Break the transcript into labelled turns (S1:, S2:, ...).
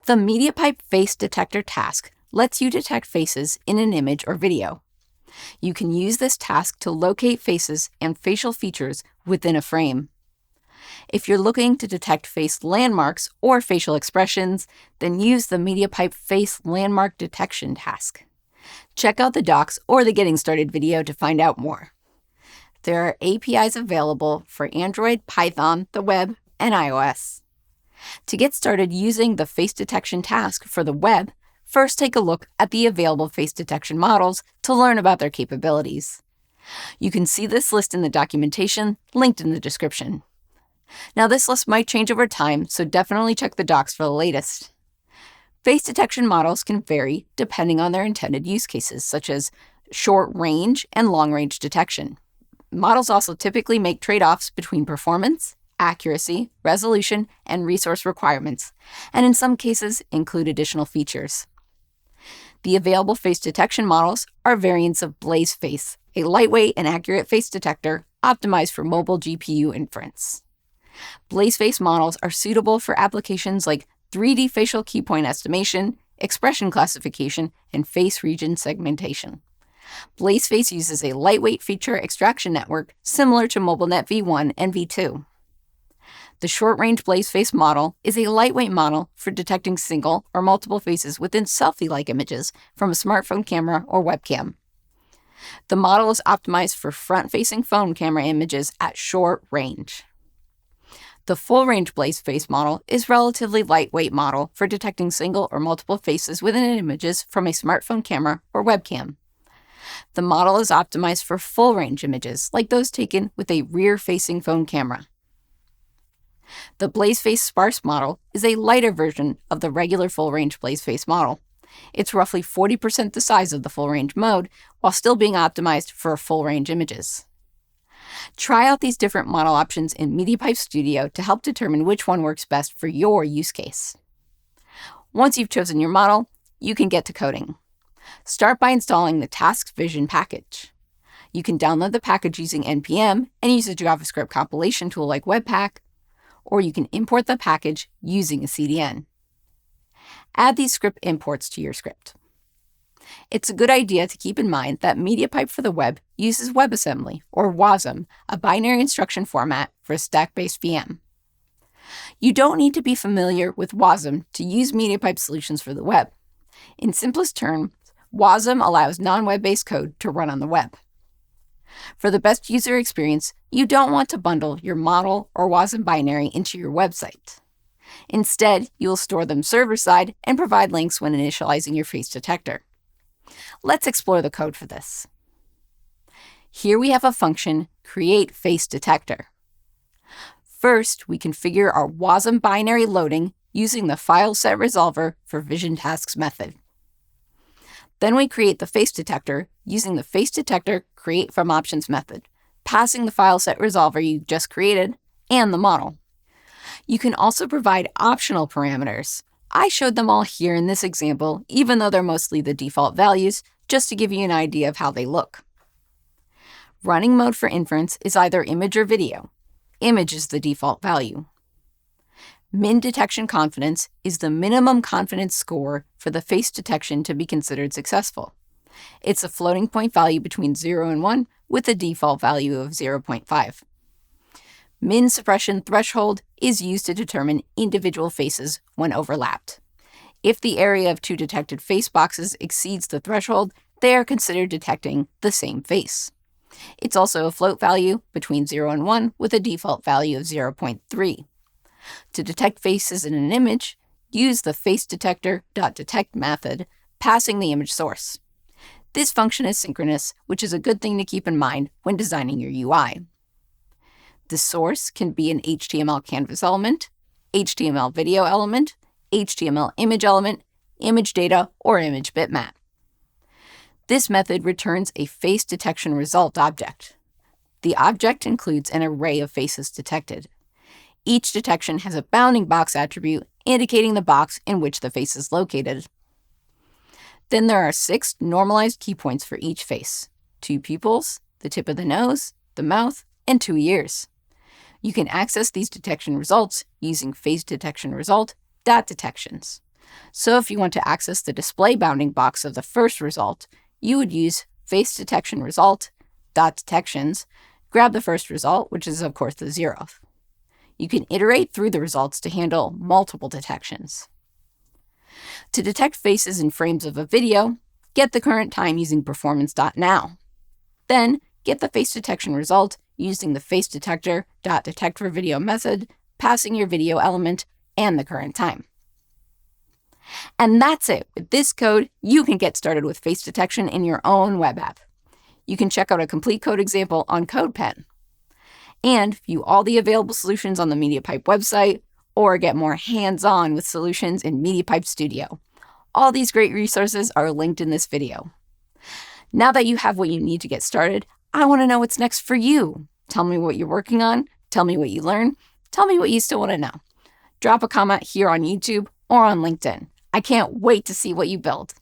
S1: The MediaPipe Face Detector task lets you detect faces in an image or video. You can use this task to locate faces and facial features within a frame. If you're looking to detect face landmarks or facial expressions, then use the MediaPipe Face Landmark Detection task. Check out the docs or the Getting Started video to find out more. There are APIs available for Android, Python, the web, and iOS. To get started using the face detection task for the web, first take a look at the available face detection models to learn about their capabilities. You can see this list in the documentation linked in the description. Now, this list might change over time, so definitely check the docs for the latest. Face detection models can vary depending on their intended use cases, such as short-range and long-range detection. Models also typically make trade-offs between performance, accuracy, resolution, and resource requirements, and in some cases include additional features. The available face detection models are variants of BlazeFace, a lightweight and accurate face detector optimized for mobile GPU inference. BlazeFace models are suitable for applications like 3D facial key point estimation, expression classification, and face region segmentation. BlazeFace uses a lightweight feature extraction network similar to MobileNet v1 and v2. The short-range BlazeFace model is a lightweight model for detecting single or multiple faces within selfie-like images from a smartphone camera or webcam. The model is optimized for front-facing phone camera images at short range. The full-range BlazeFace model is a relatively lightweight model for detecting single or multiple faces within images from a smartphone camera or webcam. The model is optimized for full-range images, like those taken with a rear-facing phone camera. The BlazeFace sparse model is a lighter version of the regular full-range BlazeFace model. It's roughly 40% the size of the full-range mode, while still being optimized for full-range images. Try out these different model options in MediaPipe Studio to help determine which one works best for your use case. Once you've chosen your model, you can get to coding. Start by installing the Task Vision package. You can download the package using npm and use a JavaScript compilation tool like Webpack, or you can import the package using a CDN. Add these script imports to your script. It's a good idea to keep in mind that MediaPipe for the web uses WebAssembly, or WASM, a binary instruction format for a stack-based VM. You don't need to be familiar with WASM to use MediaPipe Solutions for the web. In simplest terms, WASM allows non-web-based code to run on the web. For the best user experience, you don't want to bundle your model or WASM binary into your website. Instead, you'll store them server-side and provide links when initializing your face detector. Let's explore the code for this. Here we have a function, createFaceDetector. First, we configure our WASM binary loading using the FileSetResolver for Vision Tasks method. Then we create the face detector using the face detector createFromOptions method, passing the FileSetResolver you just created and the model. You can also provide optional parameters. I showed them all here in this example, even though they're mostly the default values, just to give you an idea of how they look. Running mode for inference is either image or video. Image is the default value. Min detection confidence is the minimum confidence score for the face detection to be considered successful. It's a floating point value between 0 and 1 with a default value of 0.5. Min suppression threshold is used to determine individual faces when overlapped. If the area of two detected face boxes exceeds the threshold, they are considered detecting the same face. It's also a float value between 0 and 1 with a default value of 0.3. To detect faces in an image, use the FaceDetector.detect method, passing the image source. This function is synchronous, which is a good thing to keep in mind when designing your UI. The source can be an HTML canvas element, HTML video element, HTML image element, image data, or image bitmap. This method returns a face detection result object. The object includes an array of faces detected. Each detection has a bounding box attribute indicating the box in which the face is located. Then there are 6 normalized key points for each face: 2 pupils, the tip of the nose, the mouth, and 2 ears. You can access these detection results using FaceDetectionResult.detections. So if you want to access the display bounding box of the first result, you would use face detection result dot detections, grab the first result, which is of course the 0th. You can iterate through the results to handle multiple detections. To detect faces in frames of a video, get the current time using performance.now. Then get the face detection result using the face detector.detectForVideo method, passing your video element and the current time. And that's it. With this code, you can get started with face detection in your own web app. You can check out a complete code example on CodePen. And view all the available solutions on the MediaPipe website, or get more hands-on with solutions in MediaPipe Studio. All these great resources are linked in this video. Now that you have what you need to get started, I want to know what's next for you. Tell me what you're working on. Tell me what you learned. Tell me what you still want to know. Drop a comment here on YouTube or on LinkedIn. I can't wait to see what you build.